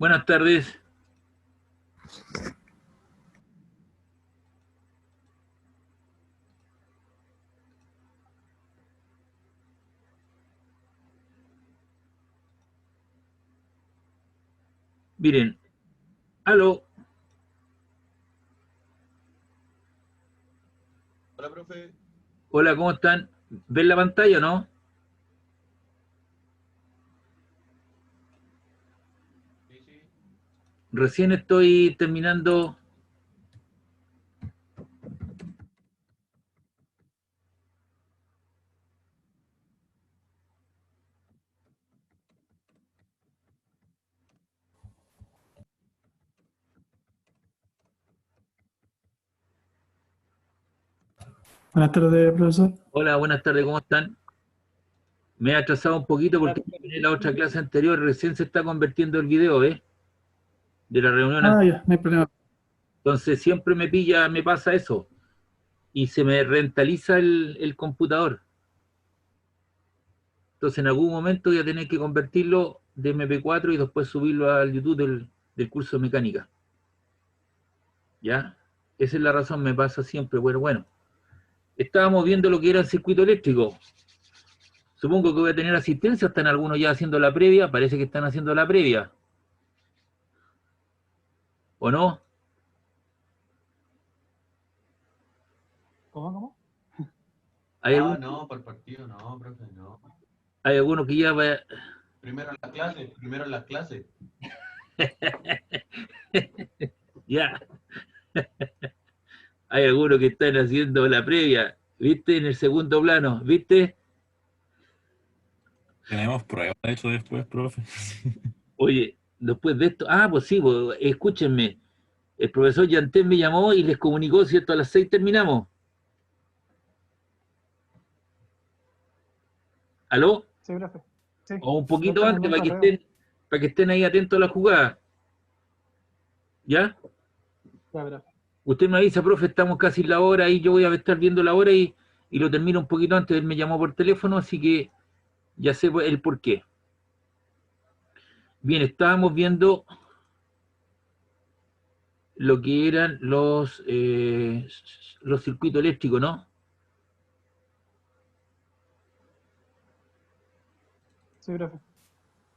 Buenas tardes. Miren, aló. Hola, profe. Hola, ¿cómo están? ¿Ven la pantalla o no? Sí, sí. Recién estoy terminando. Buenas tardes, profesor. Hola, buenas tardes, ¿cómo están? Me he atrasado un poquito porque terminé la otra clase anterior. Recién se está convirtiendo el video, ¿ves? De la reunión Ah, anterior. ya, no hay problema. Entonces siempre me pasa eso. Y se me rentaliza el computador. Entonces en algún momento voy a tener que convertirlo de MP4 y después subirlo al YouTube del curso de mecánica. ¿Ya? Esa es la razón, me pasa siempre. Bueno. Estábamos viendo lo que era el circuito eléctrico. Supongo que voy a tener asistencia, están algunos ya haciendo la previa, parece que están haciendo la previa. ¿O no? ¿Cómo? Hay, Ah, algún, no, por partido, no, profe, no. hay algunos que ya Primero en la clase, primero en la clase. ya, hay algunos que están haciendo la previa, ¿viste? En el segundo plano, ¿viste? Tenemos pruebas de eso después, profe. Oye, después de esto, pues sí, pues, escúchenme, el profesor Yantén me llamó y les comunicó, ¿cierto? A las 6 terminamos. ¿Aló? Sí, profe. Sí. O un De poquito hecho, antes mandó un correo. para que estén ahí atentos a la jugada, ¿ya? Ya, profe. Usted me avisa, profe, estamos casi en la hora y yo voy a estar viendo la hora y lo termino un poquito antes. Él me llamó por teléfono, así que ya sé el por qué. Bien, estábamos viendo lo que eran los circuitos eléctricos, ¿no? Sí, profe.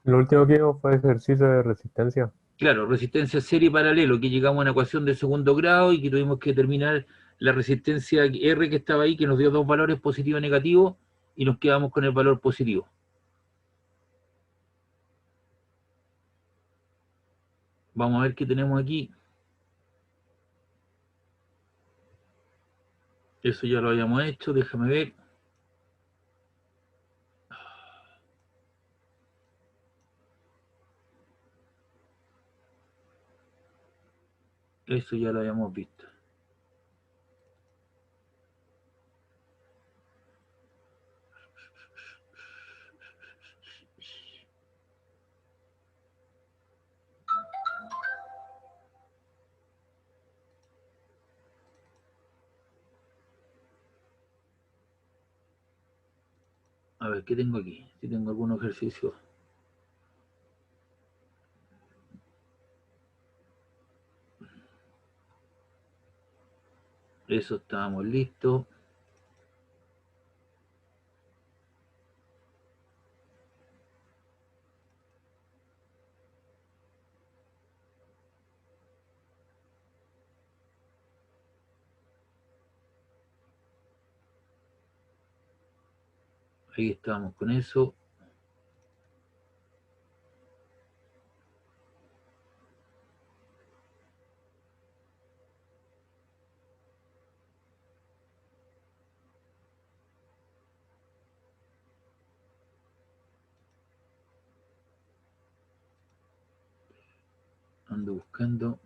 Lo último que vimos fue ejercicio de resistencia. Claro, resistencia serie y paralelo, que llegamos a una ecuación de segundo grado y que tuvimos que determinar la resistencia R que estaba ahí, que nos dio dos valores positivo y negativo, y nos quedamos con el valor positivo. Vamos a ver qué tenemos aquí. Eso ya lo habíamos hecho, déjame ver. Eso ya lo habíamos visto. A ver, ¿qué tengo aquí? Si tengo algún ejercicio. Eso estábamos listos. Ahí estábamos con eso. Ando buscando.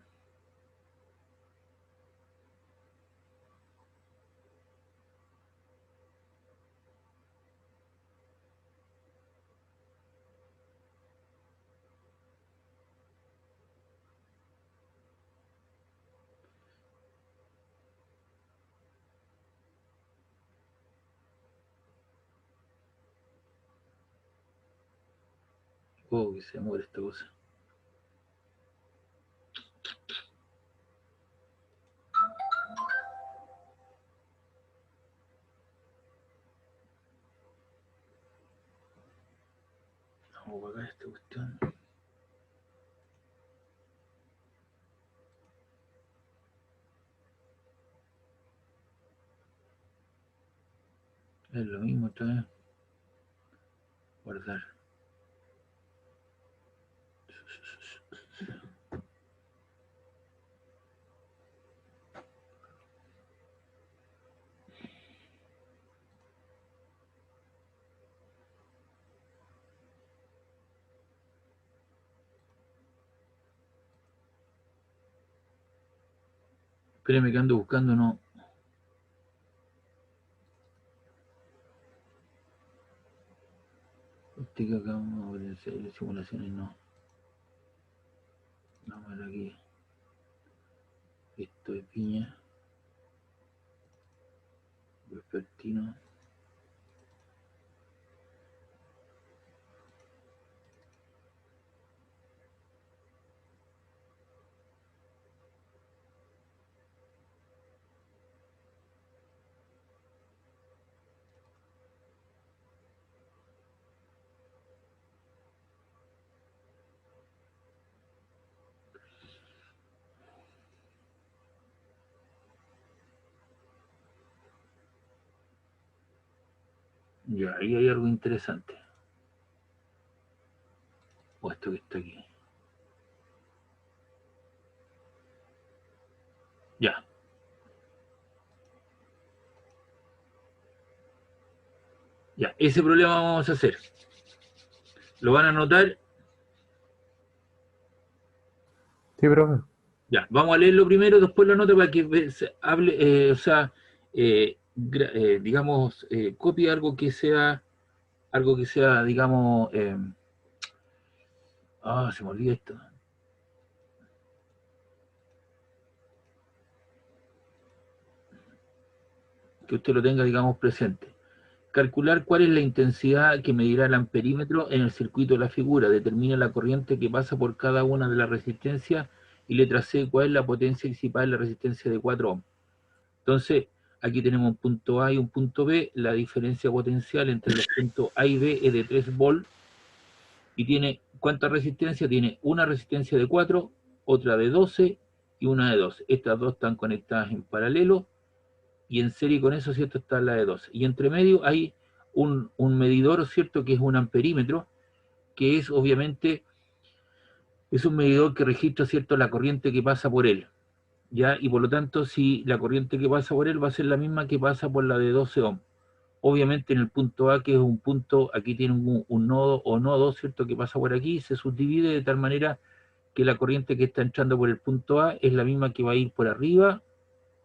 Oh, que se muere esta cosa. Vamos a apagar esta cuestión. Es lo mismo otra vez. Guardar. Espérame que ando buscando, no. Este que acá vamos a ver las simulaciones, no. Vamos a ver aquí. Esto es piña. Vespertino. Ya, ahí hay algo interesante. O esto que está aquí. Ya. Ya, ese problema vamos a hacer. Lo van a anotar. Sí, profe. Ya, vamos a leerlo primero, después lo anoto para que se hable, digamos, copie algo que sea, digamos, se me olvida esto. Que usted lo tenga, digamos, presente. Calcular cuál es la intensidad que medirá el amperímetro en el circuito de la figura. Determina la corriente que pasa por cada una de las resistencias y letra C, cuál es la potencia disipada en la resistencia de 4 ohms. Entonces, aquí tenemos un punto A y un punto B. La diferencia potencial entre los puntos A y B es de 3 volts. Y tiene, ¿cuánta resistencia? Tiene una resistencia de 4, otra de 12 y una de 12. Estas dos están conectadas en paralelo. Y en serie con eso, ¿cierto? Está la de 12. Y entre medio hay un medidor, ¿cierto? Que es un amperímetro, que es obviamente, es un medidor que registra, ¿cierto? La corriente que pasa por él, ¿ya? Y por lo tanto, si la corriente que pasa por él va a ser la misma que pasa por la de 12 ohms. Obviamente en el punto A, que es un punto, aquí tiene un nodo o nodo, ¿cierto? Que pasa por aquí, se subdivide de tal manera que la corriente que está entrando por el punto A es la misma que va a ir por arriba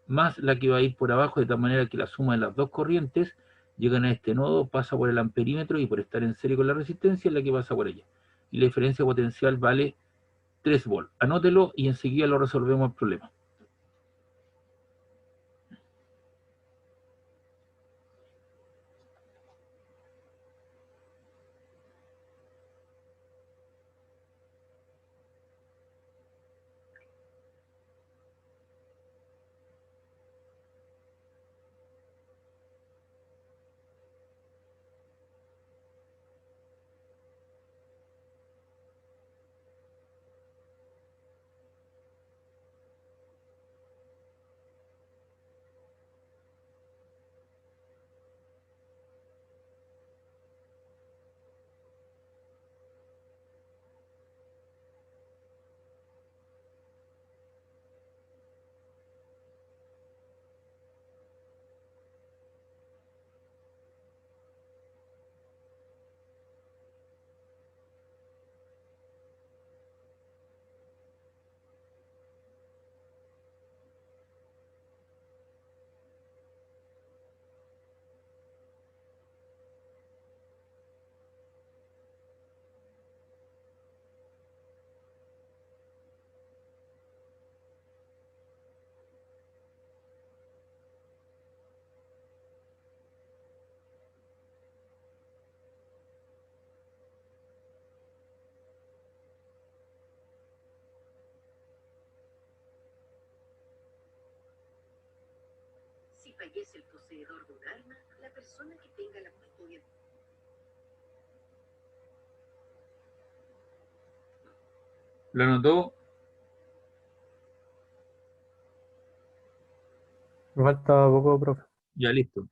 más la que va a ir por abajo, de tal manera que la suma de las dos corrientes llegan a este nodo, pasa por el amperímetro y por estar en serie con la resistencia es la que pasa por ella. Y la diferencia potencial vale 3 volts. Anótelo y enseguida lo resolvemos el problema. Si fallece el poseedor de un arma, la persona que tenga la custodia ¿Lo anotó? Me falta poco, profe. Ya listo.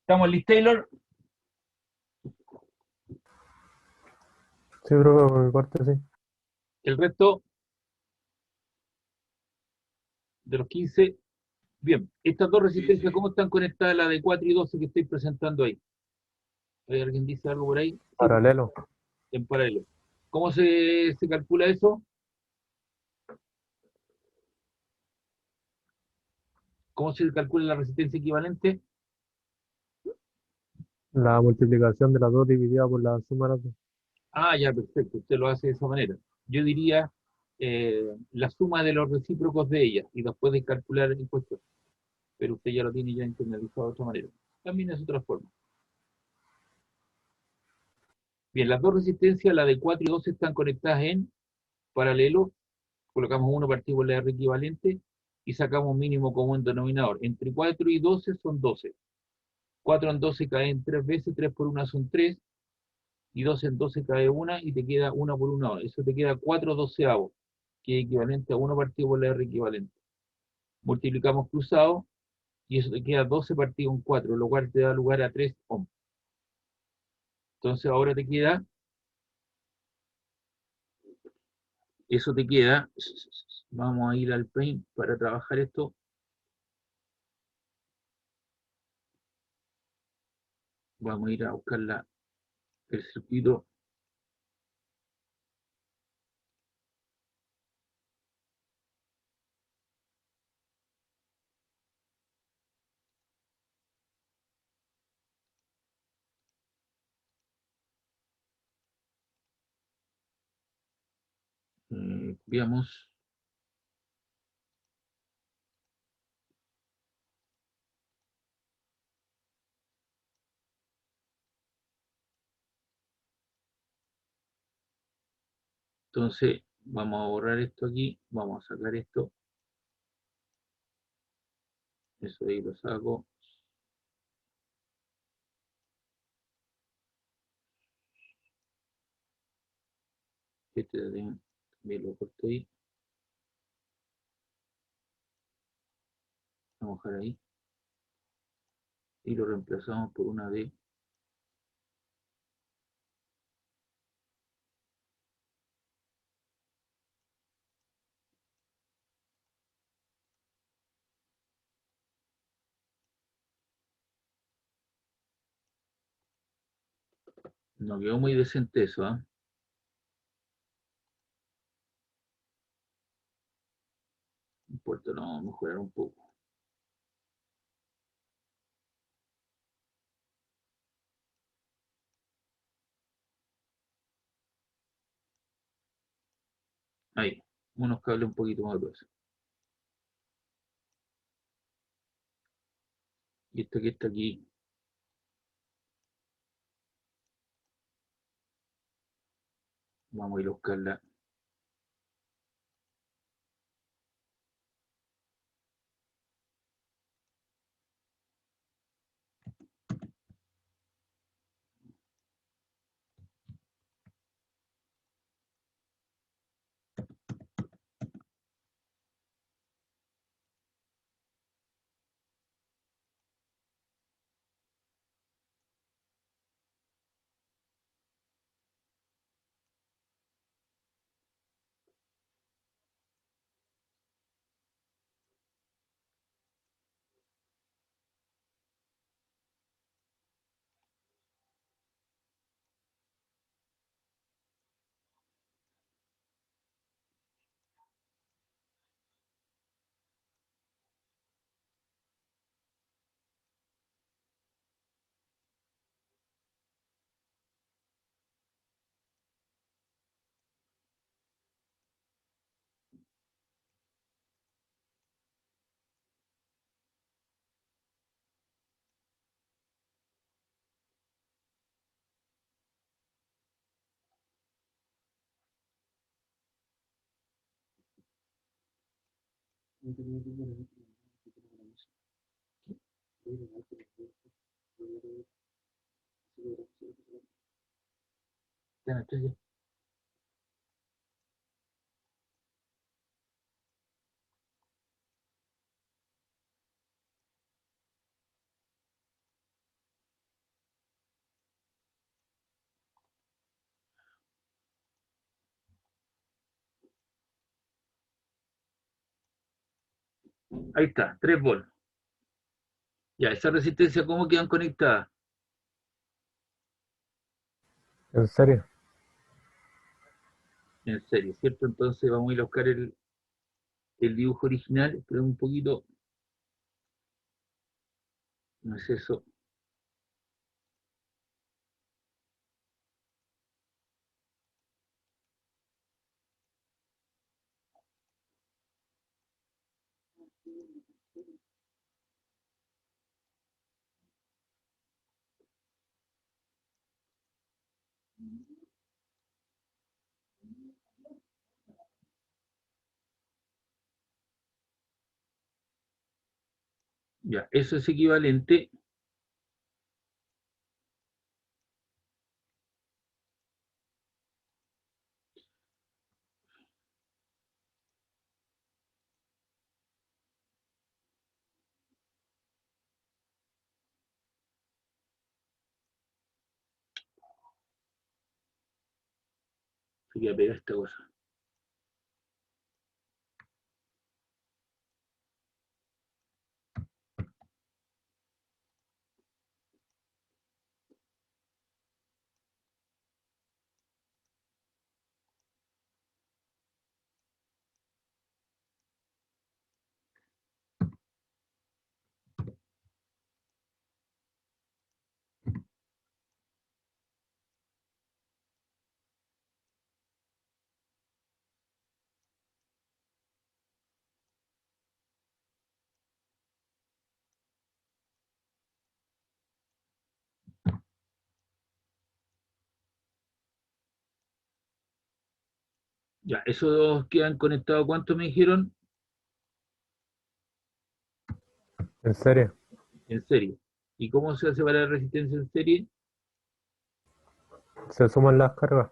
¿Estamos listos, Taylor? Sí, profe, por mi parte sí. El resto de los 15. Bien, estas dos resistencias, sí. ¿cómo están conectadas la de 4 y 12 que estoy presentando ahí? ¿Alguien dice algo por ahí? Sí, Paralelo. en paralelo. ¿Cómo se calcula eso? ¿Cómo se calcula la resistencia equivalente? La multiplicación de las dos dividida por la suma de las dos. Ah, ya, perfecto. Usted lo hace de esa manera. Yo diría la suma de los recíprocos de ellas y después de calcular el impuesto. Pero usted ya lo tiene ya internalizado de otra manera. También es otra forma. Bien, las dos resistencias, la de 4 y 12, están conectadas en paralelo. Colocamos uno partido por la R equivalente y sacamos un mínimo común denominador. Entre 4 y 12 son 12. 4 en 12 caen 3 veces, 3 por 1 son 3, y 12 en 12 cae 1 y te queda 1 por 1. Eso te queda 4 doceavos, que es equivalente a 1 partido por la R equivalente. Multiplicamos cruzado y eso te queda 12 partido en 4, lo cual te da lugar a 3 ohms. Entonces ahora te queda, eso te queda, vamos a ir al Paint para trabajar esto. Vamos a ir a buscar el circuito. Veamos. Entonces, vamos a borrar esto aquí, vamos a sacar esto, eso ahí lo saco. Este también lo corto ahí, vamos a dejar ahí, y lo reemplazamos por una D. No quedó muy decente eso, ¿ah? No importa, no, vamos a mejorar un poco. unos cables un poquito más gruesos. Y esto que está aquí, vamos a ir a buscarla. Ahí está, 3 volts. Ya, esa resistencia, ¿cómo quedan conectadas? ¿En serio? En serie, ¿cierto? Entonces vamos a ir a buscar el dibujo original, pero un poquito, no es eso. Ya, eso es equivalente. Voy a pegar esta cosa. Ya, esos dos quedan conectados, ¿cuánto me dijeron? ¿En serio? En serie. ¿Y cómo se hace para la resistencia en serie? Se suman las cargas.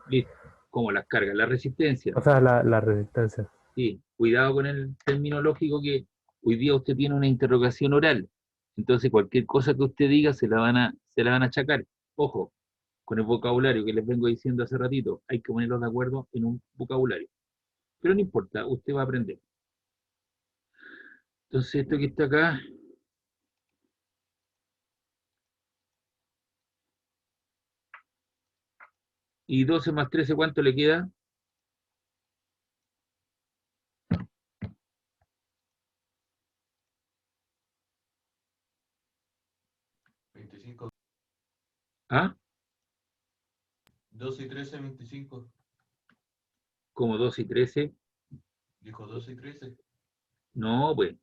Listo. Como las cargas, la resistencia. O sea, la resistencia. Sí, cuidado con el término lógico que hoy día usted tiene una interrogación oral. Entonces cualquier cosa que usted diga se la van a achacar. Ojo, con el vocabulario que les vengo diciendo hace ratito, hay que ponerlos de acuerdo en un vocabulario. Pero no importa, usted va a aprender. Entonces esto que está acá, y 12 más 13, ¿cuánto le queda? 25. ¿Ah? 2 y 13, 25. Como 2 y 13. Dijo 12 y 13. No, pues,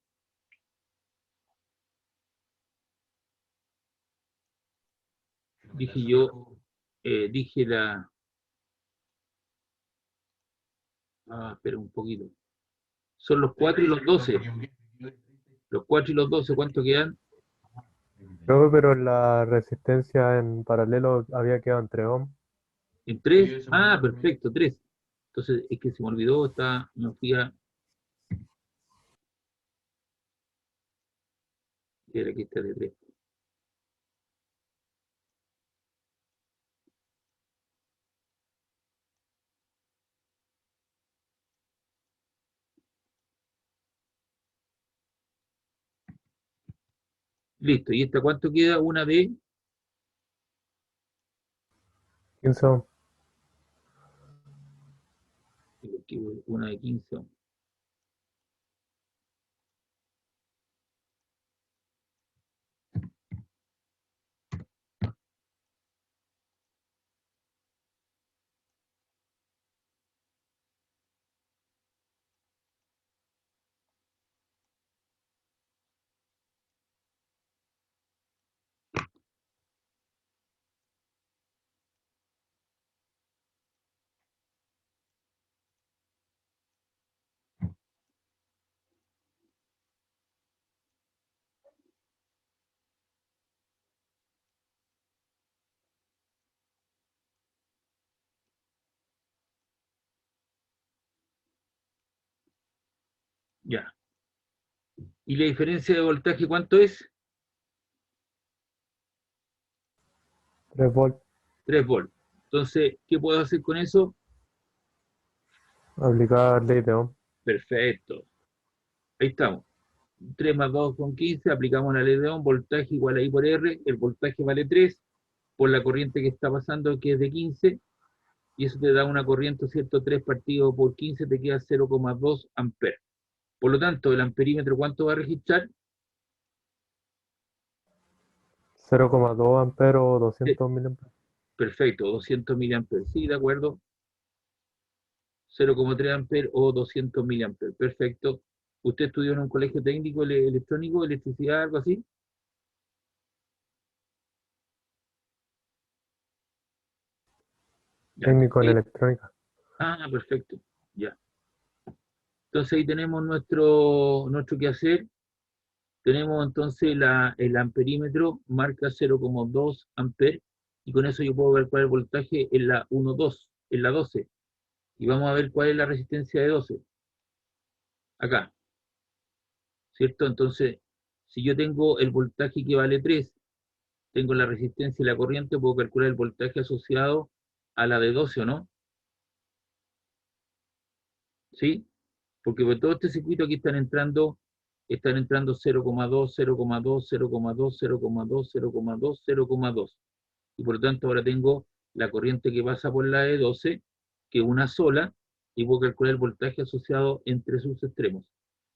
Que no me dije alcanza yo, tampoco. dije la... Ah, espera un poquito. Son los 4 y los 12. Los 4 y los 12, ¿cuánto quedan? Profe, pero la resistencia en paralelo había quedado entre ohm. ¿En Sí, 3? eso me Ah, olvidó también. perfecto, 3. Entonces, es que se me olvidó, me fui a... Era que está de 3. Listo, ¿y esta cuánto queda? Una de... 15 ohm. Una de 15. Ya. ¿Y la diferencia de voltaje cuánto es? 3 volts. 3 volts. Entonces, ¿qué puedo hacer con eso? Aplicar ley de ohm. Perfecto. Ahí estamos. 3 más 2 son 15, aplicamos la ley de Ohm, voltaje igual a I por R, el voltaje vale 3 por la corriente que está pasando, que es de 15, y eso te da una corriente, ¿cierto? 3 partido por 15 te queda 0,2 amperes. Por lo tanto, el amperímetro, ¿cuánto va a registrar? 0,2 amperes o Eh, 200 miliamperes. Perfecto, 200 miliamperes. Sí, de acuerdo. 0,3 amperes o 200 miliamperes. Perfecto. ¿Usted estudió en un colegio técnico electrónico, electricidad, algo así? Ya, Técnico en entonces, electrónica. perfecto. Ya. Entonces ahí tenemos nuestro quehacer. Tenemos entonces el amperímetro, marca 0,2 amperes, y con eso yo puedo ver cuál es el voltaje en la 1,2, en la 12. Y vamos a ver cuál es la resistencia de 12. Acá, ¿cierto? Entonces, si yo tengo el voltaje que vale 3, tengo la resistencia y la corriente, puedo calcular el voltaje asociado a la de 12, ¿o no? ¿Sí? Porque por todo este circuito aquí están entrando 0,2, 0,2, 0,2, 0,2, 0,2, 0,2. Y por lo tanto ahora tengo la corriente que pasa por la E12, que es una sola, y puedo calcular el voltaje asociado entre sus extremos.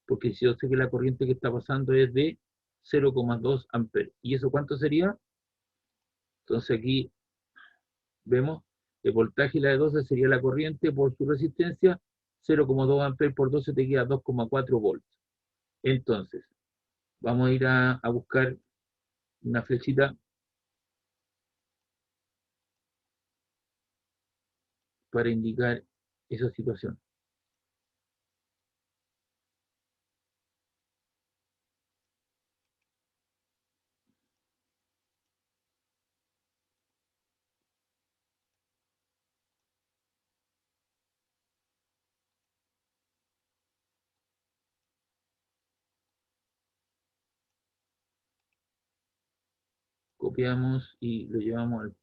Porque si yo sé que la corriente que está pasando es de 0,2 amperes. ¿Y eso cuánto sería? Entonces aquí vemos el voltaje y la E12 sería la corriente por su resistencia, 0,2 amperes por 12 te queda 2,4 volts. Entonces, vamos a ir a buscar una flechita para indicar esa situación. Copiamos y lo llevamos al...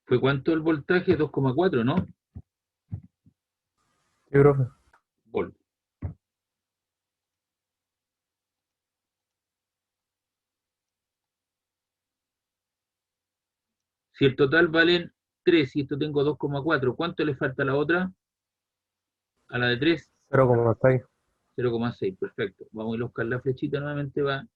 ¿Fue cuánto el voltaje? 2,4, ¿no? Sí, profe. Volt. Si el total valen 3 y esto tengo 2,4, ¿cuánto le falta a la otra? A la de 3, 0,6. 0,6, perfecto. Vamos a ir a buscar la flechita nuevamente, va.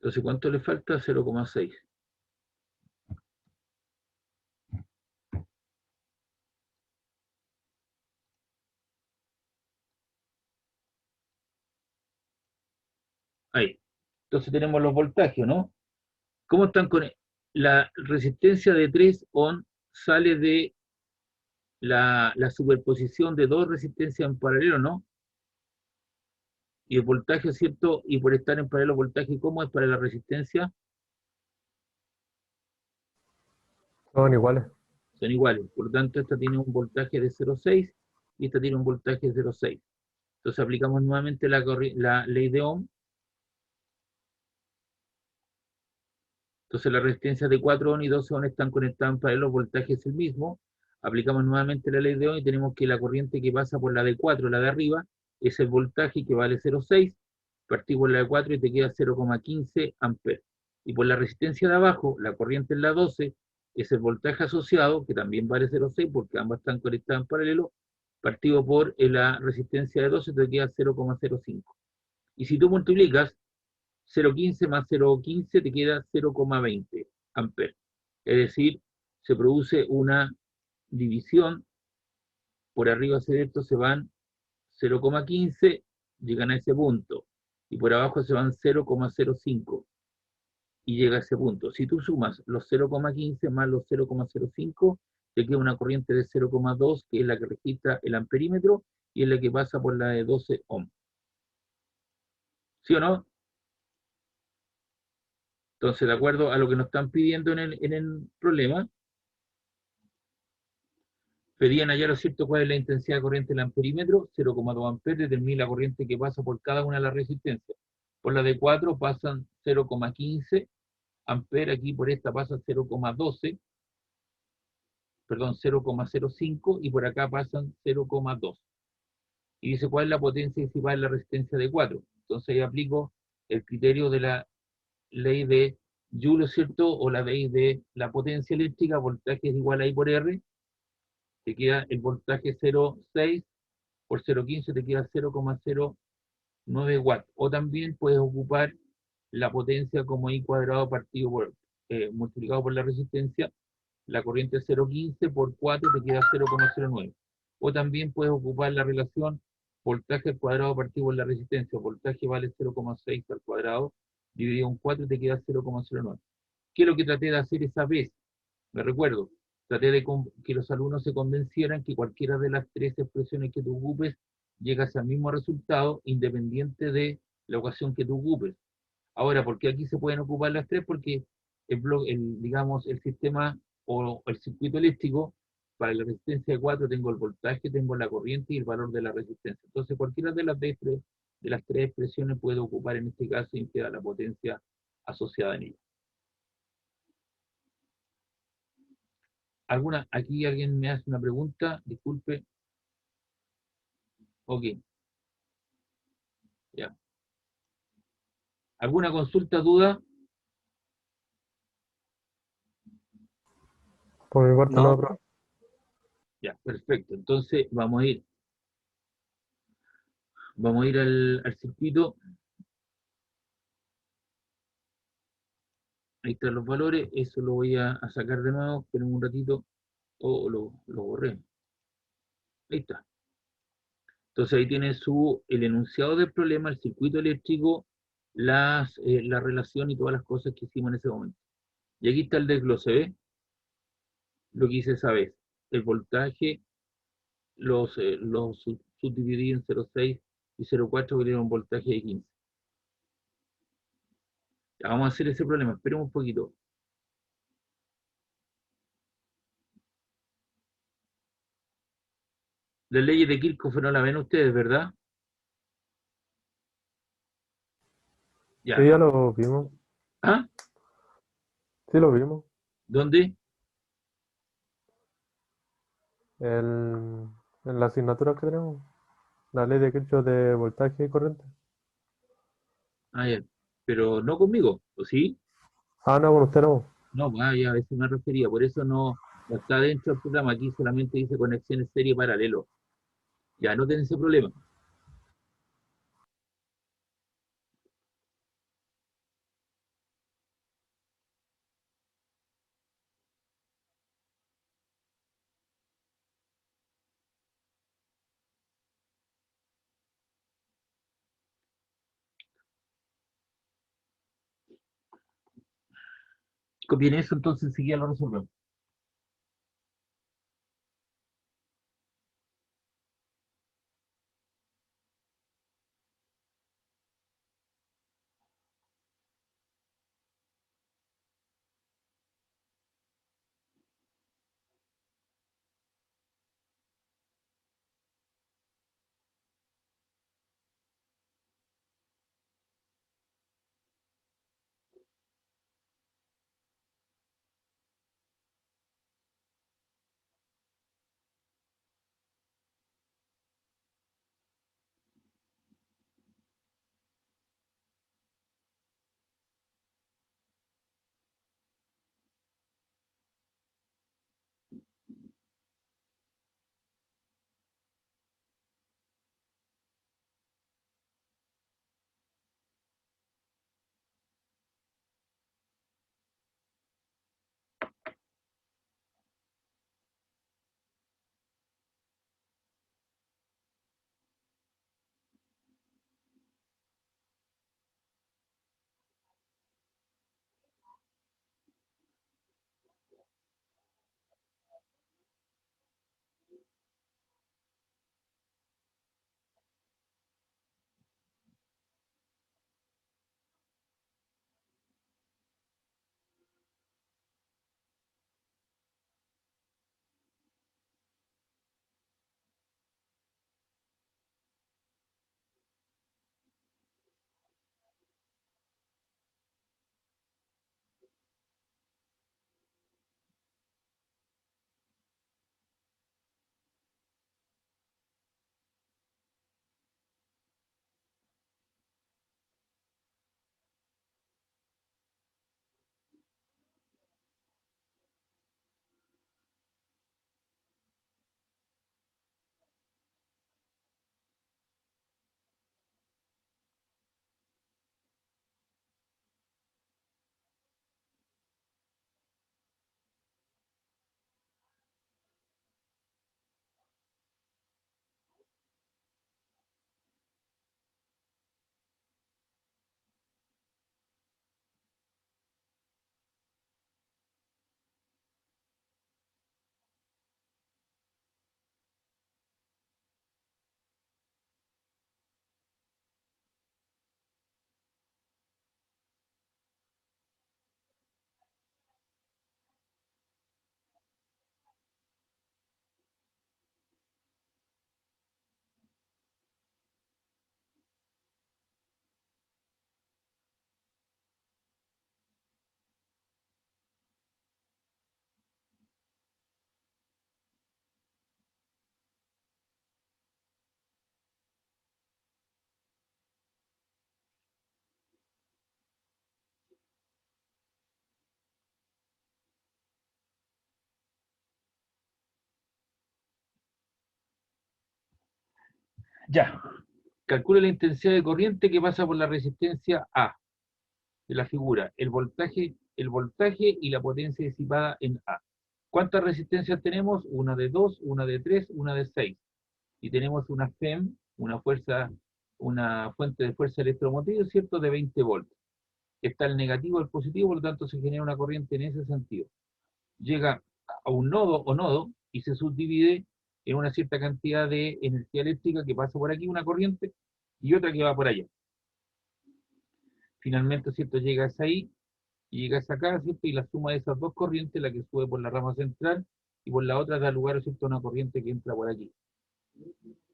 Entonces, ¿cuánto le falta? 0,6. Ahí. Entonces tenemos los voltajes, ¿no? ¿Cómo están con la resistencia de 3 ohm? Sale de la superposición de dos resistencias en paralelo, ¿no? Y el voltaje, ¿cierto? Y por estar en paralelo voltaje, ¿cómo es para la resistencia? Son iguales. Son iguales. Por lo tanto, esta tiene un voltaje de 0,6 y esta tiene un voltaje de 0,6. Entonces aplicamos nuevamente la ley de Ohm. Entonces la resistencia de 4 ohm y 12 ohm están conectadas en paralelo, el voltaje es el mismo. Aplicamos nuevamente la ley de Ohm y tenemos que la corriente que pasa por la de 4, la de arriba, es el voltaje que vale 0,6. Partimos la de 4 y te queda 0,15 amperes. Y por la resistencia de abajo, la corriente en la 12, es el voltaje asociado, que también vale 0,6 porque ambas están conectadas en paralelo. Partido por la resistencia de 12 te queda 0,05. Y si tú multiplicas 0,15 más 0,15 te queda 0,20 amperes. Es decir, se produce una división, por arriba de esto se van 0,15, llegan a ese punto, y por abajo se van 0,05 y llega a ese punto. Si tú sumas los 0,15 más los 0,05, te queda una corriente de 0,2, que es la que registra el amperímetro, y es la que pasa por la de 12 ohm. ¿Sí o no? Entonces, de acuerdo a lo que nos están pidiendo en el problema, pedían hallar, ¿cierto?, cuál es la intensidad de corriente del amperímetro, 0,2 amperes, determina la corriente que pasa por cada una de las resistencias. Por la de 4 pasan 0,15 amperes, aquí por esta pasa 0,12, perdón, 0,05, y por acá pasan 0,2. Y dice cuál es la potencia principal de la resistencia de 4. Entonces ahí aplico el criterio de la ley de Joule, ¿cierto?, o la ley de la potencia eléctrica, voltaje es igual a I por R, te queda el voltaje 0,6 por 0,15 te queda 0,09 watts. O también puedes ocupar la potencia como I cuadrado partido por, multiplicado por la resistencia. La corriente 0,15 por 4 te queda 0,09. O también puedes ocupar la relación voltaje al cuadrado partido por la resistencia. Voltaje vale 0,6 al cuadrado, dividido en 4 te queda 0,09. ¿Qué es lo que traté de hacer esa vez? Me recuerdo, traté de que los alumnos se convencieran que cualquiera de las tres expresiones que tú ocupes llegas al mismo resultado independiente de la ocasión que tú ocupes. Ahora, ¿por qué aquí se pueden ocupar las tres? Porque digamos, el sistema o el circuito eléctrico, para la resistencia de 4 tengo el voltaje, tengo la corriente y el valor de la resistencia. Entonces, cualquiera de las tres expresiones puede ocupar en este caso y queda la potencia asociada en ella. Aquí alguien me hace una pregunta, disculpe. Ok, ya. ¿Alguna consulta, duda? Por mi parte no, No. profe. Ya, perfecto. Entonces vamos a ir al circuito. Ahí están los valores, eso lo voy a sacar de nuevo, pero en un ratito, lo borré. Ahí está. Entonces ahí tiene el enunciado del problema, el circuito eléctrico, la relación y todas las cosas que hicimos en ese momento. Y aquí está el desglose, ¿ve? Lo que hice esa vez. El voltaje, los subdividí en 0,6 y 0,4 que tienen un voltaje de 15. Ya vamos a hacer ese problema, esperemos un poquito. Las leyes de Kirchhoff no las ven ustedes, ¿verdad? Ya. Sí, ya lo vimos. ¿Ah? Sí, lo vimos. ¿Dónde? En la asignatura que tenemos. La ley de Kirchhoff de voltaje y corriente. Ah, ya. Pero no conmigo, ¿o sí? Ah, no, con usted no. No, ya a eso me refería, por eso no está dentro del programa, aquí solamente dice conexiones serie paralelo. Ya, no tienen ese problema. Copien eso, entonces enseguida lo resolvemos. Ya. Calcule la intensidad de corriente que pasa por la resistencia A de la figura, el voltaje y la potencia disipada en A. ¿Cuántas resistencias tenemos? Una de 2, una de 3, una de 6. Y tenemos una FEM una fuente de fuerza electromotriz, ¿cierto?, de 20 volts. Está el negativo y el positivo, por lo tanto se genera una corriente en ese sentido. Llega a un nodo o nodo y se subdivide en una cierta cantidad de energía eléctrica que pasa por aquí, una corriente, y otra que va por allá. Finalmente, ¿cierto?, llegas ahí, y llegas acá, ¿cierto?, y la suma de esas dos corrientes, la que sube por la rama central, y por la otra da lugar, ¿cierto?, a una corriente que entra por aquí,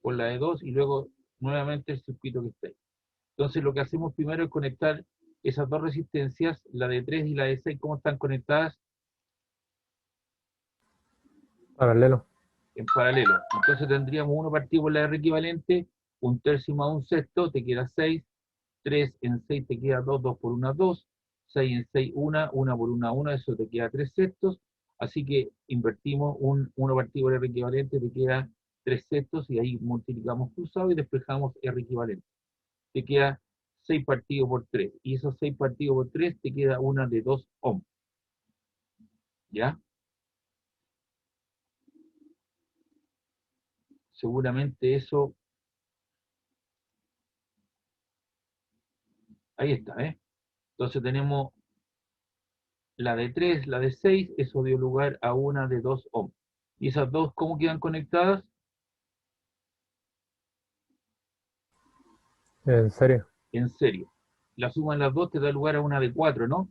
por la de 2, y luego nuevamente el circuito que está ahí. Entonces lo que hacemos primero es conectar esas dos resistencias, la de 3 y la de 6, ¿cómo están conectadas? Paralelo. En paralelo. Entonces tendríamos 1 partido por la R equivalente, 1/3 más 1/6, te queda 6, 3 en 6 te queda 2, 2 por 1, 2, 6 en 6, 1, 1 por 1, 1, eso te queda 3/6, así que invertimos 1 partido por R equivalente, te queda 3/6, y ahí multiplicamos cruzado y despejamos R equivalente. Te queda 6 partidos por 3, y esos 6 partidos por 3 te queda una de 2 ohms. ¿Ya? Seguramente eso, ahí está, ¿eh? Entonces tenemos la de 3, la de 6, eso dio lugar a una de 2 ohms. ¿Y esas dos cómo quedan conectadas? En serio. En serio. La suma de las dos te da lugar a una de 4, ¿no?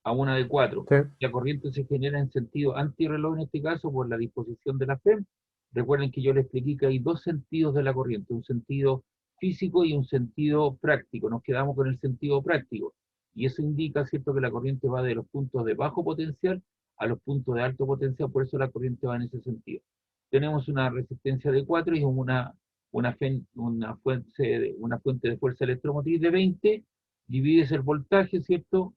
A una de 4. Sí. La corriente se genera en sentido antirreloj en este caso por la disposición de la FEM. Recuerden que yo les expliqué que hay dos sentidos de la corriente, un sentido físico y un sentido práctico. Nos quedamos con el sentido práctico. Y eso indica, ¿cierto?, que la corriente va de los puntos de bajo potencial a los puntos de alto potencial, por eso la corriente va en ese sentido. Tenemos una resistencia de 4 y una fuente de fuerza electromotriz de 20, divides el voltaje, ¿cierto?,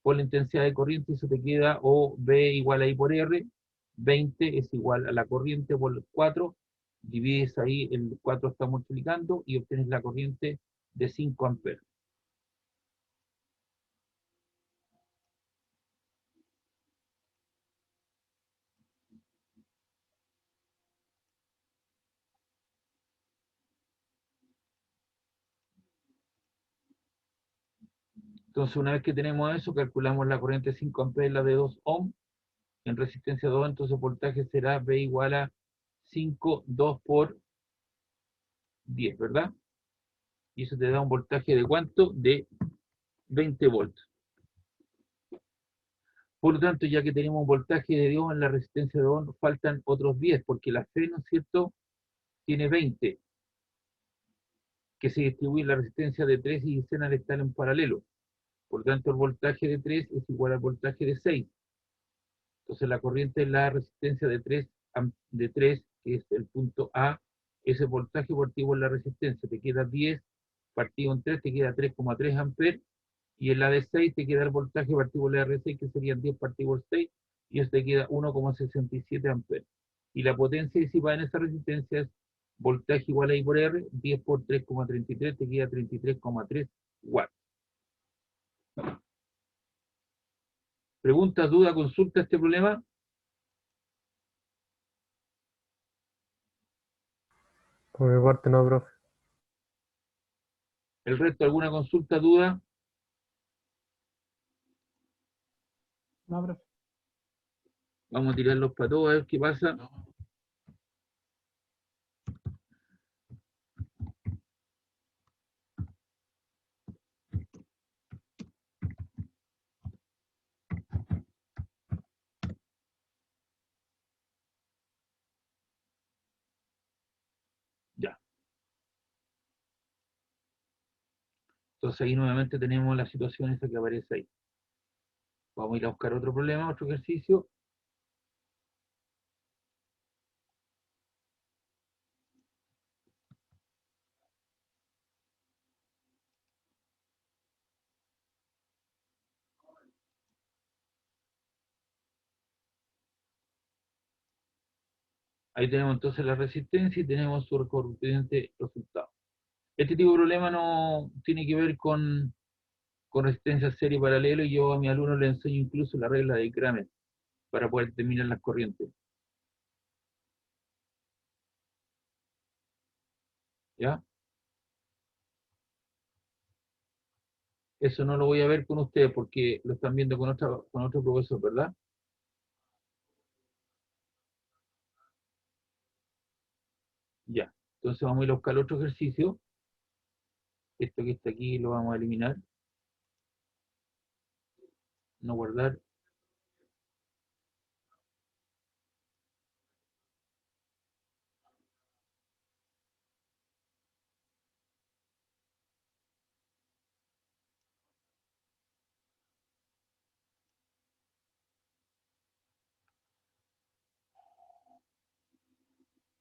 por la intensidad de corriente, y eso te queda O B igual a I por R, 20 es igual a la corriente por 4, divides ahí, el 4 está multiplicando, y obtienes la corriente de 5 amperes. Entonces, una vez que tenemos eso, calculamos la corriente de 5 amperes, la de 2 ohms, en resistencia 2, entonces el voltaje será V igual a 5, 2 por 10, ¿verdad? Y eso te da un voltaje de ¿cuánto? De 20 volts. Por lo tanto, ya que tenemos un voltaje de 2 en la resistencia de 2, nos faltan otros 10, porque la Fe, ¿no es cierto?, tiene 20, que se distribuye en la resistencia de 3 y dicen al estar en paralelo. Por lo tanto, el voltaje de 3 es igual al voltaje de 6. Entonces, la corriente en la resistencia de 3, que es el punto A, ese voltaje partido en la resistencia, te queda 10 partido en 3, te queda 3,3 amperes, y en la de 6 te queda el voltaje partido por la R6, que serían 10 partido por 6, y eso te queda 1,67 amperes. Y la potencia disipada en esa resistencia es voltaje igual a I por R, 10 por 3,33, te queda 33,3 watts. ¿Preguntas, duda, consulta este problema? Por mi parte no, profe. ¿El resto alguna consulta, duda? No, profe. Vamos a tirarlos para todos a ver qué pasa. No. Ya. Entonces ahí nuevamente tenemos la situación esa que aparece ahí. Vamos a ir a buscar otro problema, otro ejercicio. Ahí tenemos entonces la resistencia y tenemos su correspondiente resultado. Este tipo de problema no tiene que ver con resistencia serie y paralelo, y yo a mi alumno le enseño incluso la regla de Kramer para poder determinar las corrientes. ¿Ya? Eso no lo voy a ver con ustedes porque lo están viendo con otro profesor, ¿verdad? Ya. Entonces vamos a ir a buscar otro ejercicio. Esto que está aquí lo vamos a eliminar. No guardar.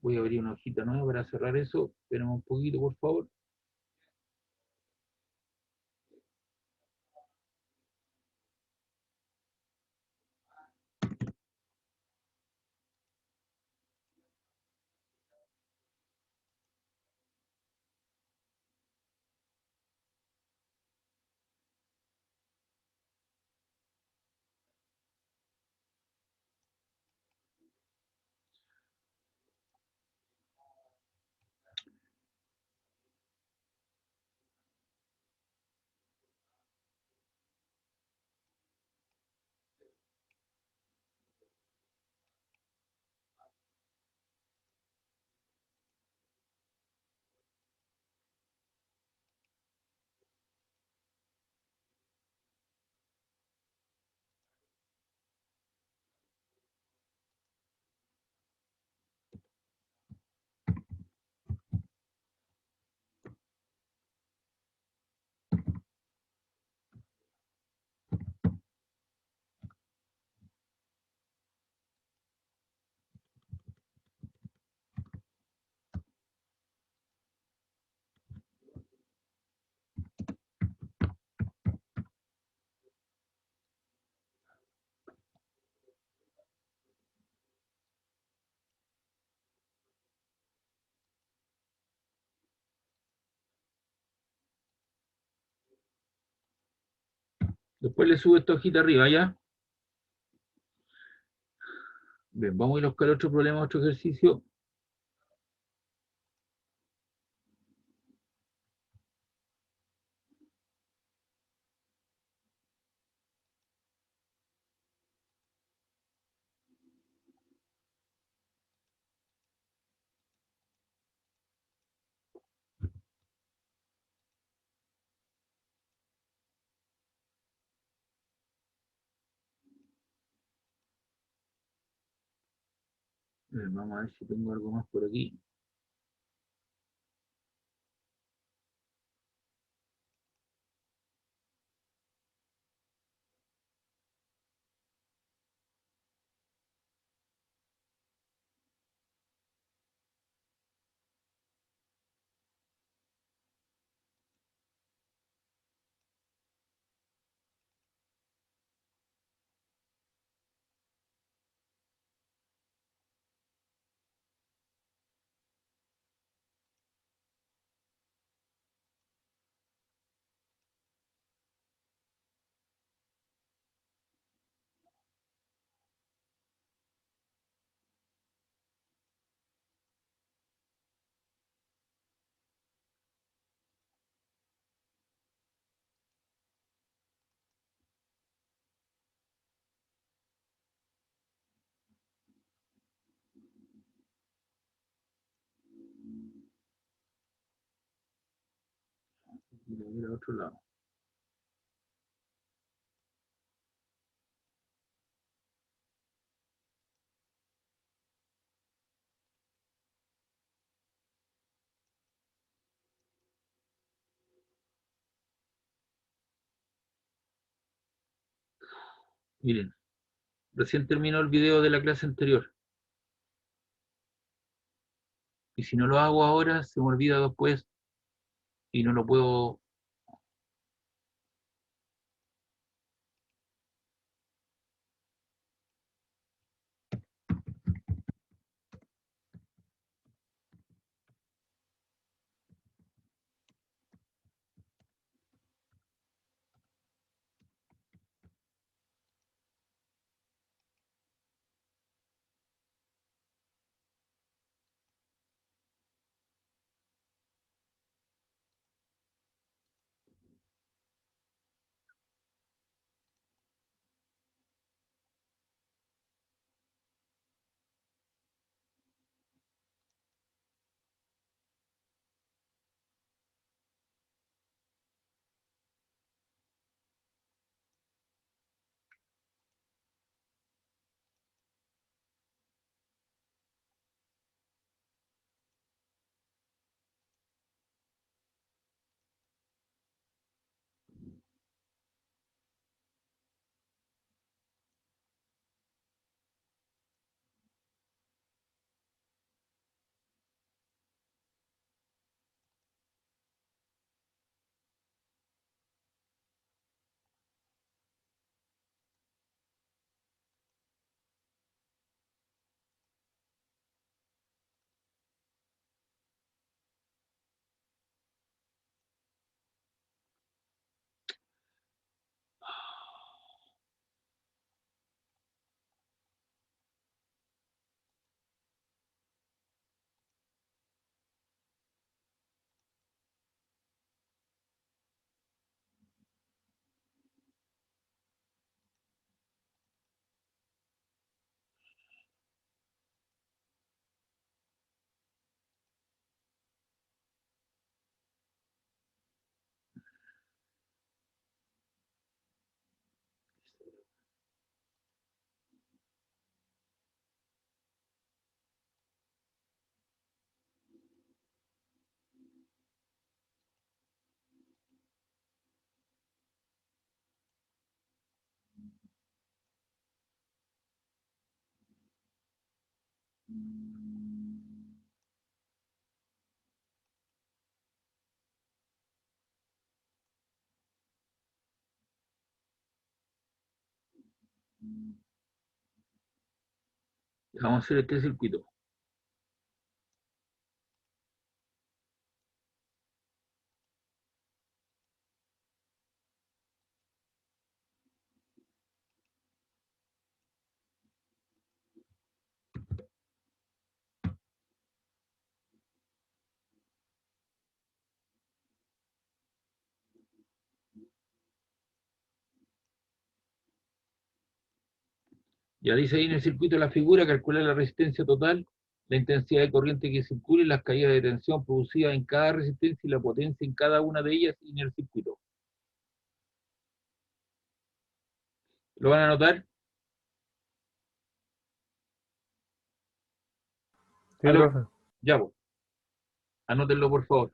Voy a abrir una hojita nueva para cerrar eso. Esperemos un poquito, por favor. Después le subo esta hojita arriba, ¿ya? Bien, vamos a ir a buscar otro problema, otro ejercicio. Vamos a ver si tengo algo más por aquí. Voy a ir a otro lado. Miren, recién terminó el video de la clase anterior. Y si no lo hago ahora, se me olvida después y no lo puedo. Vamos a hacer este circuito. Ya dice ahí en el circuito de la figura, calcular la resistencia total, la intensidad de corriente que circula y las caídas de tensión producidas en cada resistencia y la potencia en cada una de ellas en el circuito. ¿Lo van a anotar? Sí, ¿Aló? profe. Ya, pues. Anótenlo, por favor.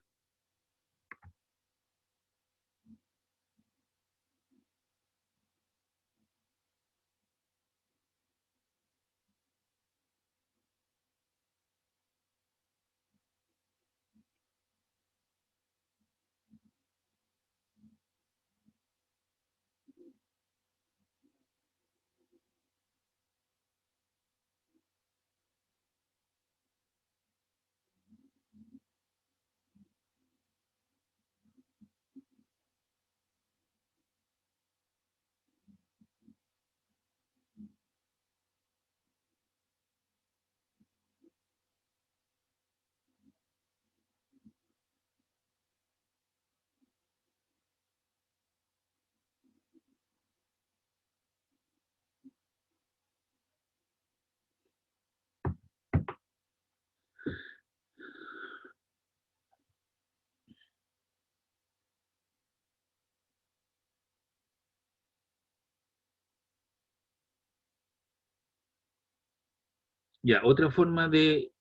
Ya, otra forma de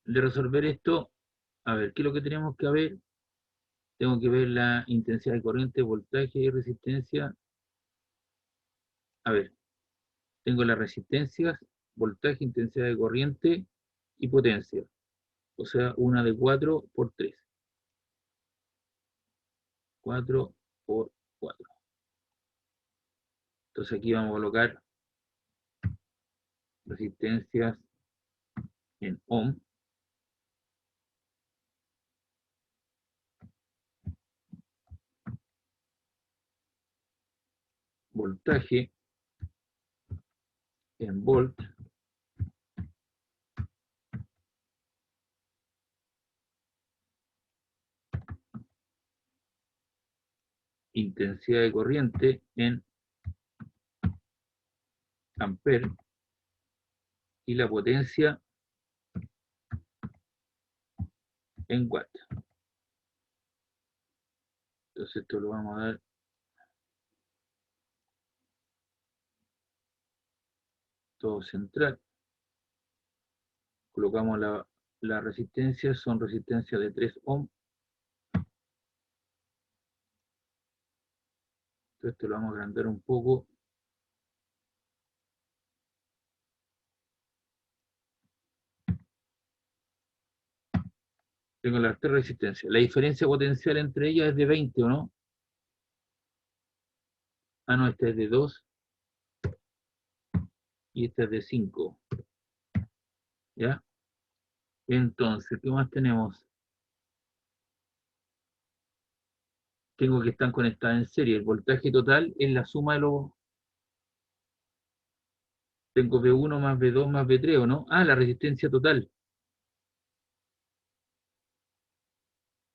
resolver esto, a ver, ¿qué es lo que tenemos que ver? Tengo que ver la intensidad de corriente, voltaje y resistencia. A ver, tengo las resistencias, voltaje, intensidad de corriente y potencia. O sea, una de 4 por 3. 4 por 4. Entonces aquí vamos a colocar resistencias en ohm, voltaje en volt, intensidad de corriente en amper y la potencia en watt. Entonces esto lo vamos a dar todo central. Colocamos la resistencia, son resistencias de 3 ohm. Entonces esto lo vamos a agrandar un poco. Tengo las 3 resistencias. La diferencia potencial entre ellas es de 20, ¿o no? Ah, no, esta es de 2 y esta es de 5. ¿Ya? Entonces, ¿qué más tenemos? Tengo que estar conectadas en serie. El voltaje total es la suma de los... Tengo V1 más V2 más V3, ¿o no? Ah, la resistencia total.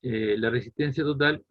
La resistencia total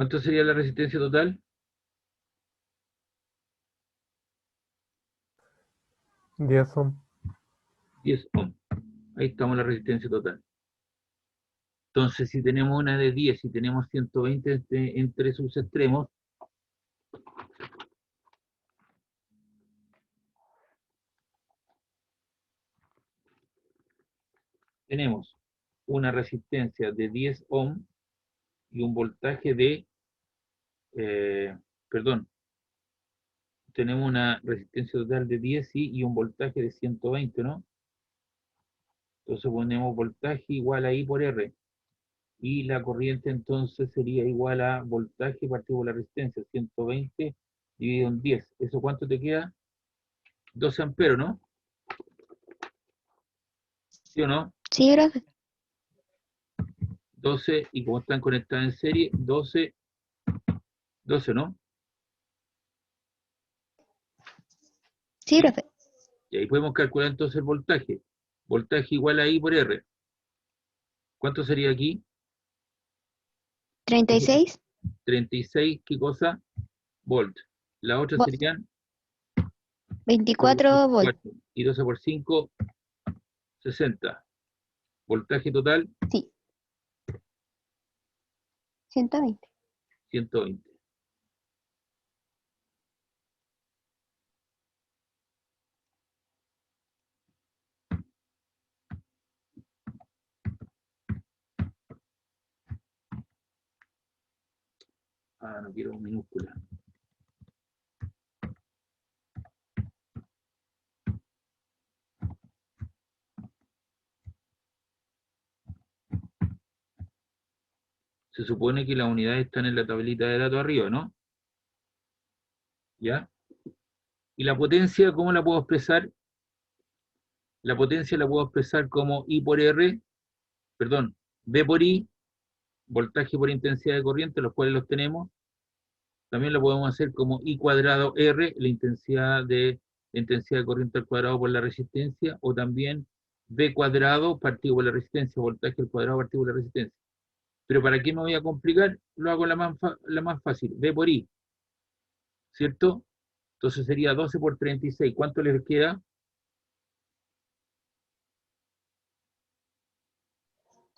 ¿Cuánto sería la resistencia total? 10 ohm. 10 ohm. Ahí estamos la resistencia total. Entonces, si tenemos una de 10 y tenemos 120 entre sus extremos, tenemos una resistencia de 10 ohm y un voltaje de, perdón, tenemos una resistencia total de 10 y un voltaje de 120, ¿no? Entonces ponemos voltaje igual a I por R. Y la corriente entonces sería igual a voltaje partido por la resistencia, 120 dividido en 10. ¿Eso cuánto te queda? 12 amperes, ¿no? ¿Sí o no? Sí, profe. 12, y como están conectadas en serie, 12, 12, ¿no? Sí, profe. Y ahí podemos calcular entonces el voltaje. Voltaje igual a I por R. ¿Cuánto sería aquí? 36 36, ¿qué cosa? Volt. La otra Volt. serían 24 volt. 4. Y 12 por 5, 60. Voltaje total, Sí. 120. 120. Ah, no quiero minúscula. Se supone que las unidades están en la tablita de datos arriba, ¿no? ¿Ya? ¿Y la potencia, cómo la puedo expresar? La potencia la puedo expresar como I por R, perdón, V por I, voltaje por intensidad de corriente, los cuales los tenemos. También lo podemos hacer como I cuadrado R, la intensidad de corriente al cuadrado por la resistencia, o también V cuadrado partido por la resistencia, voltaje al cuadrado partido por la resistencia. Pero ¿para qué me voy a complicar? Lo hago la más fácil, V por I, ¿cierto? Entonces sería 12 por 36. ¿Cuánto les queda?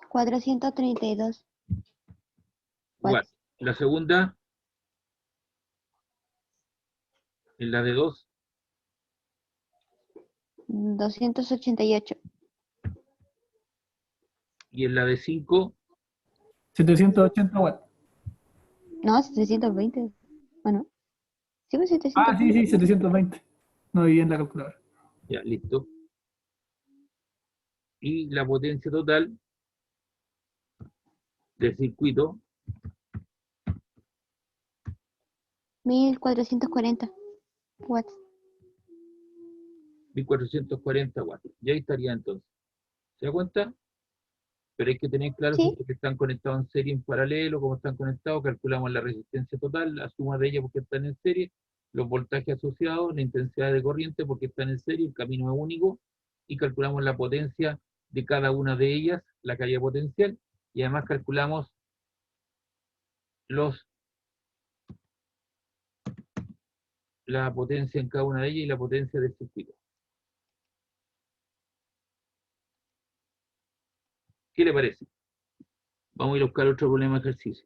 432 Watts. watts. La segunda, en la de 2, 288. y en la de 5, 780 watts. No, 720. Bueno. Sí, pues Ah, sí, 720. sí, 720. No vi en la calculadora. ya, listo. Y la potencia total del circuito, 1440 watts. 1440 watts. Ya estaría entonces. ¿Se da cuenta? Pero hay que tener claro si Sí. es que están conectados en serie en paralelo, cómo están conectados, calculamos la resistencia total, la suma de ellas porque están en serie, los voltajes asociados, la intensidad de corriente porque están en serie, el camino es único, y calculamos la potencia de cada una de ellas, la caída potencial, y además calculamos la potencia en cada una de ellas y la potencia del circuito. ¿Qué le parece? Vamos a ir a buscar otro problema de ejercicio.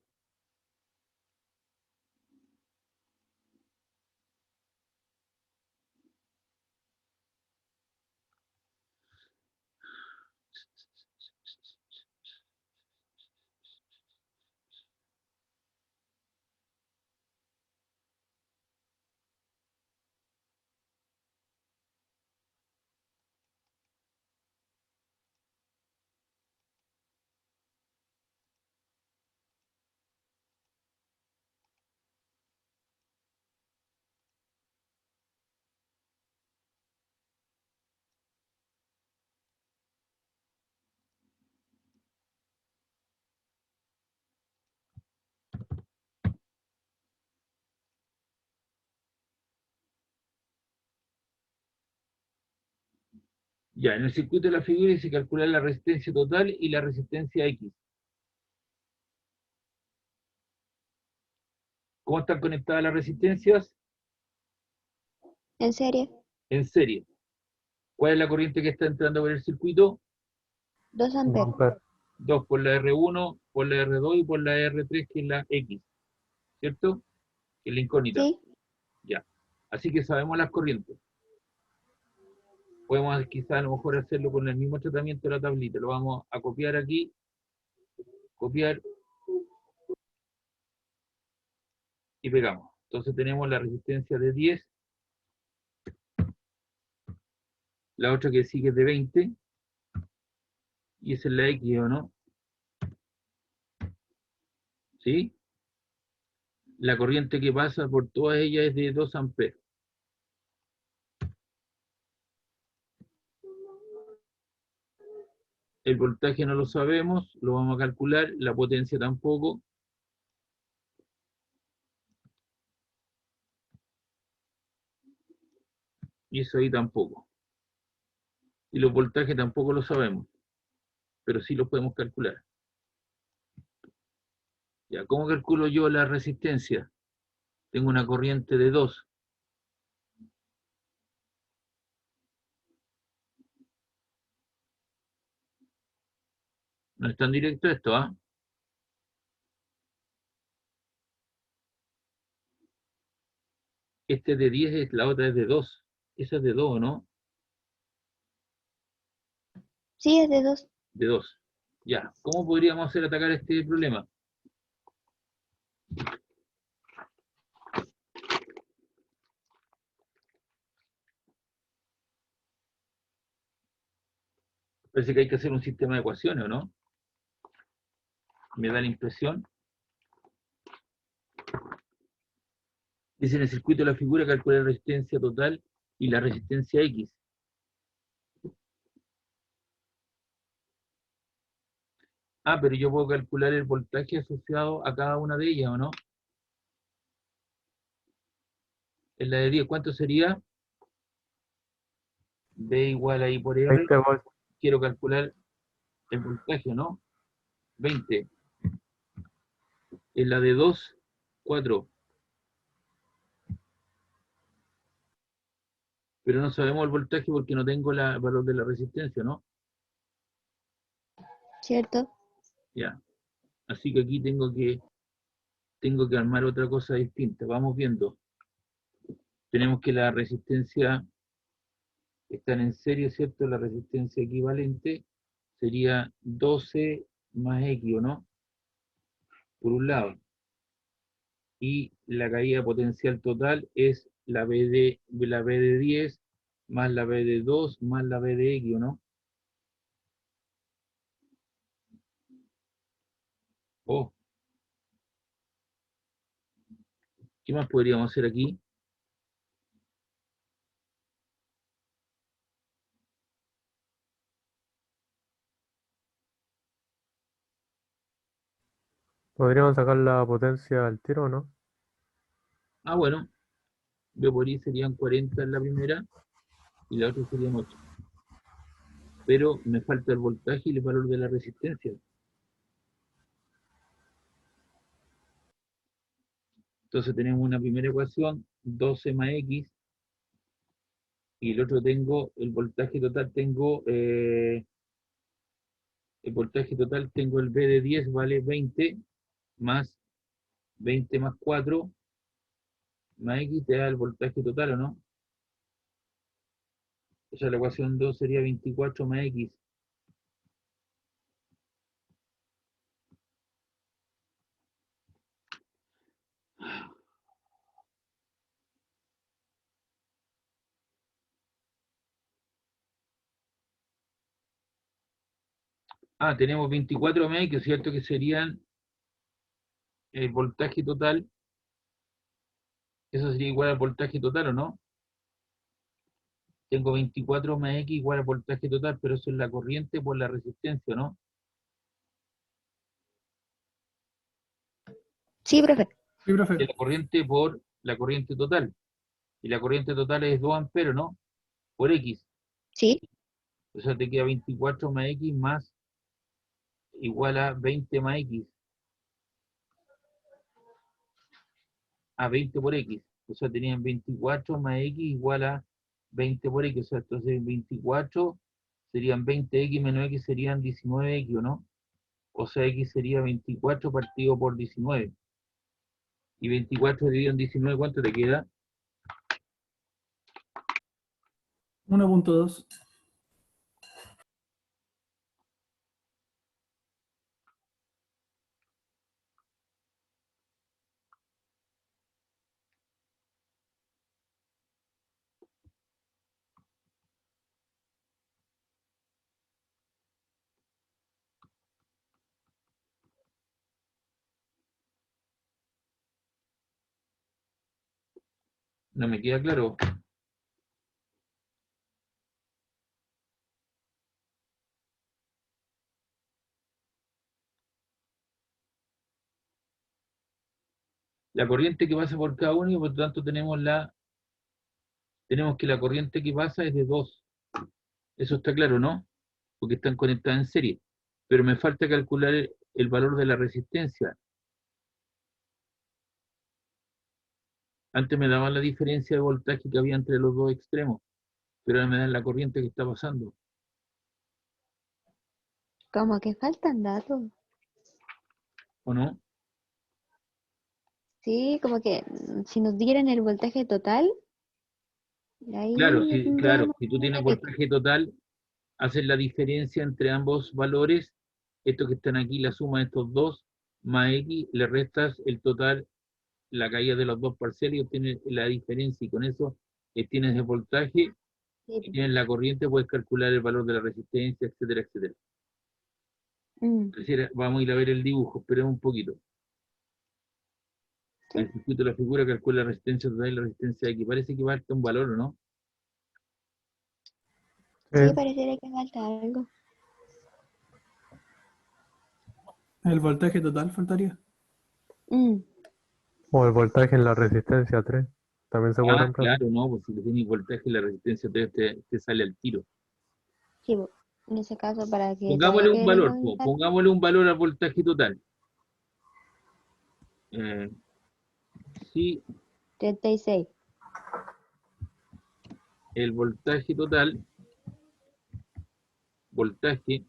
Ya, en el circuito de la figura se calcula la resistencia total y la resistencia X. ¿Cómo están conectadas las resistencias? En serie. En serie. ¿Cuál es la corriente que está entrando por el circuito? 2 1 amperes. ampere. 2 por la R1, por la R2 y por la R3, que es la X, ¿cierto? Que es la incógnita. Sí. Ya. Así que sabemos las corrientes. Podemos quizá a lo mejor hacerlo con el mismo tratamiento de la tablita. Lo vamos a copiar aquí. Copiar. Y pegamos. Entonces tenemos la resistencia de 10. La otra que sigue es de 20. Y esa es la X, ¿o no? ¿Sí? La corriente que pasa por todas ellas es de 2 amperes. El voltaje no lo sabemos, lo vamos a calcular, la potencia tampoco. Y eso ahí tampoco. Y los voltajes tampoco lo sabemos, pero sí los podemos calcular. Ya, ¿cómo calculo yo la resistencia? Tengo una corriente de 2. No es tan directo esto, ¿ah? Este es de 10, la otra es de 2. Esa es de 2, ¿no? Sí, es de 2. De 2. Ya, ¿cómo podríamos hacer atacar este problema? Parece que hay que hacer un sistema de ecuaciones, ¿o no? Me da la impresión. Dice en el circuito de la figura calcular la resistencia total y la resistencia X. Ah, pero yo puedo calcular el voltaje asociado a cada una de ellas, ¿o no? En la de 10, ¿cuánto sería? B igual a I por R. 20 volts. Quiero calcular el voltaje, ¿no? 20. En la de 2, 4. Pero no sabemos el voltaje porque no tengo el valor de la resistencia, ¿no? ¿Cierto? Ya. Así que aquí tengo que armar otra cosa distinta. Vamos viendo. Tenemos que la resistencia están en serie, ¿cierto? La resistencia equivalente sería 12 más X, ¿o no? Por un lado. Y la caída potencial total es la B de 10 más la B de 2 más la B de X, ¿o no? Oh, ¿qué más podríamos hacer aquí? Podríamos sacar la potencia al tiro, ¿no? Ah, bueno, B por I serían 40 en la primera y la otra serían 8. Pero me falta el voltaje y el valor de la resistencia. Entonces tenemos una primera ecuación, 12 más X, y el otro tengo, el voltaje total tengo, el B de 10 vale 20, más 20 más 4, más X te da el voltaje total, ¿o no? O sea, la ecuación 2 sería 24 más X. Ah, tenemos 24 más X, ¿cierto? Que serían el voltaje total. Eso sería igual al voltaje total, ¿o no? Tengo 24 más X igual al voltaje total, pero eso es la corriente por la resistencia, ¿no? Sí, profe. Sí, profe. De la corriente por la corriente total. Y la corriente total es 2 amperes, ¿no? Por X. Sí. O sea, te queda 24 más X más igual a 20 más X. a 20 por X. O sea, tenían 24 más X igual a 20 por X. O sea, entonces 24 serían 20X menos X serían 19X, ¿o no? O sea, X sería 24 partido por 19. Y 24 dividido en 19, ¿cuánto te queda? 1.2. No me queda claro. La corriente que pasa por cada uno y por lo tanto tenemos que la corriente que pasa es de 2. Eso está claro, ¿no? Porque están conectadas en serie. Pero me falta calcular el valor de la resistencia. Antes me daban la diferencia de voltaje que había entre los dos extremos, pero ahora me dan la corriente que está pasando, Como que faltan datos. ¿o no? Sí, como que si nos dieran el voltaje total, ahí Claro, ya claro, tendríamos si tú tienes una que... voltaje total, haces la diferencia entre ambos valores, estos que están aquí, la suma de estos dos, más X, le restas el total, la caída de los dos parciales y obtienes la diferencia, y con eso tienes el voltaje y Sí. tienes la corriente, puedes calcular el valor de la resistencia, etcétera, etcétera. Mm, Vamos a ir a ver el dibujo, esperemos un poquito. sí, El circuito de la figura calcula la resistencia total y la resistencia X. Parece que falta un valor, ¿o no? sí, pareciera que falta algo. El voltaje total faltaría. Mm, O el voltaje en la resistencia 3. También se puede Ah, reemplazar. claro, no, pues si le tienes voltaje, la resistencia 3 te sale al tiro. sí, en ese caso, para que Pongámosle todavía un quede valor, menos instante, pongámosle un valor al voltaje total. Si 36. el voltaje total, voltaje,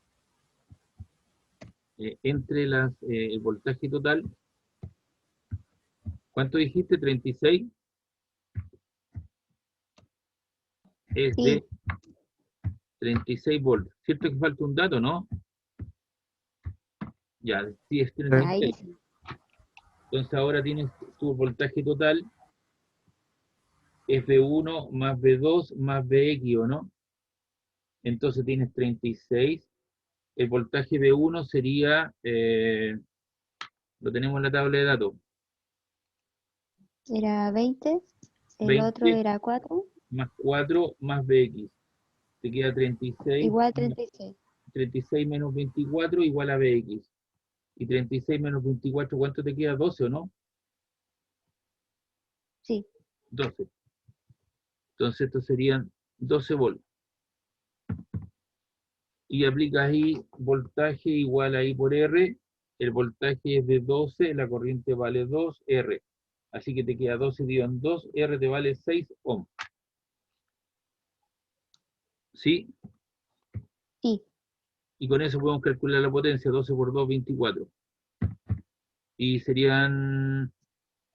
entre el voltaje total, ¿cuánto dijiste? 36, es Sí, de 36 volts. ¿Cierto que falta un dato, no? Ya, sí es ahí 36. Entonces ahora tienes tu voltaje total, es V1 más V2 más Vx, ¿o no? Entonces tienes 36. El voltaje V1 sería, lo tenemos en la tabla de datos, era 20, el otro 20 era 4, más 4 más Vx. Te queda 36, igual 36. 36 menos 24 igual a Vx. Y 36 menos 24, ¿cuánto te queda? 12, ¿o no? Sí, 12. Entonces estos serían 12 volts. Y aplicas ahí voltaje igual a I por R. El voltaje es de 12, la corriente vale 2, R. Así que te queda 12 dividido en 2, R te vale 6 ohm. ¿Sí? sí, Y con eso podemos calcular la potencia, 12 por 2, 24. Y serían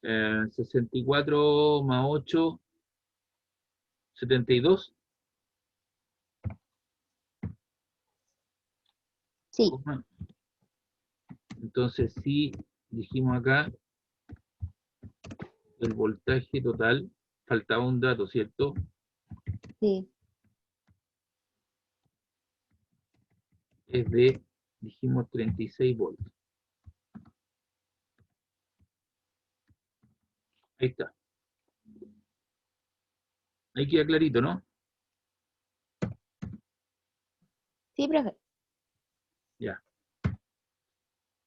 64 más 8, 72. sí, Entonces, si dijimos acá, el voltaje total, faltaba un dato, ¿cierto? sí. Es de, dijimos, 36 volts. Ahí está. Ahí queda clarito, ¿no? Sí, profe. Ya.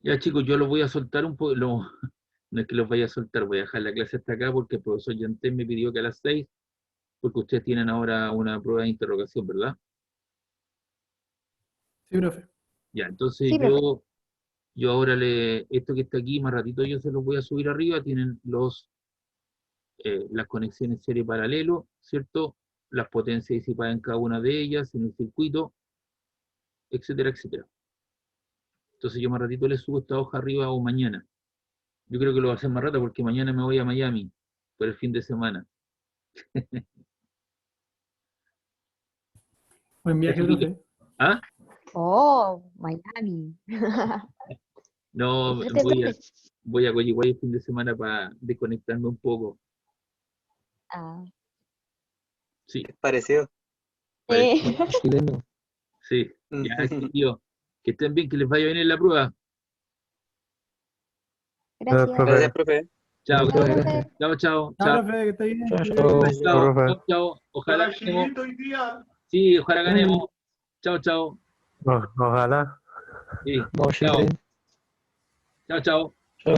Ya, chicos, yo los voy a soltar un poco. No es que los vaya a soltar, voy a dejar la clase hasta acá porque el profesor Yanté me pidió que a las 6, porque ustedes tienen ahora una prueba de interrogación, ¿verdad? Sí, profe. Ya, entonces Sí, profe. yo ahora esto que está aquí, más ratito yo se los voy a subir arriba, tienen los las conexiones serie paralelo, ¿cierto? Las potencias disipadas en cada una de ellas, en el circuito, etcétera, etcétera. Entonces yo más ratito les subo esta hoja arriba o mañana. Yo creo que lo voy a hacer más rato porque mañana me voy a Miami por el fin de semana. Buen viaje, Eso, profe. ¿Ah? Oh, Miami. No, Disfrute, profe. voy a Coyihuay el fin de semana para desconectarme un poco. Ah, Sí, Parecido. sí. Chileno. sí. Ya, tío. Que estén bien, que les vaya bien en la prueba. Gracias. profe. Gracias, profe. Chao, Chao, profe. chao, chao. Chao, Chao, profe, que esté bien. Chao, chao, chao. profe. chao, chao. Ojalá Para ganemos. Chilito hoy día. Sí, ojalá ganemos. Chao, chao. Ojalá. Sí, Vamos, chao. Chile. Chao, chao. Chao.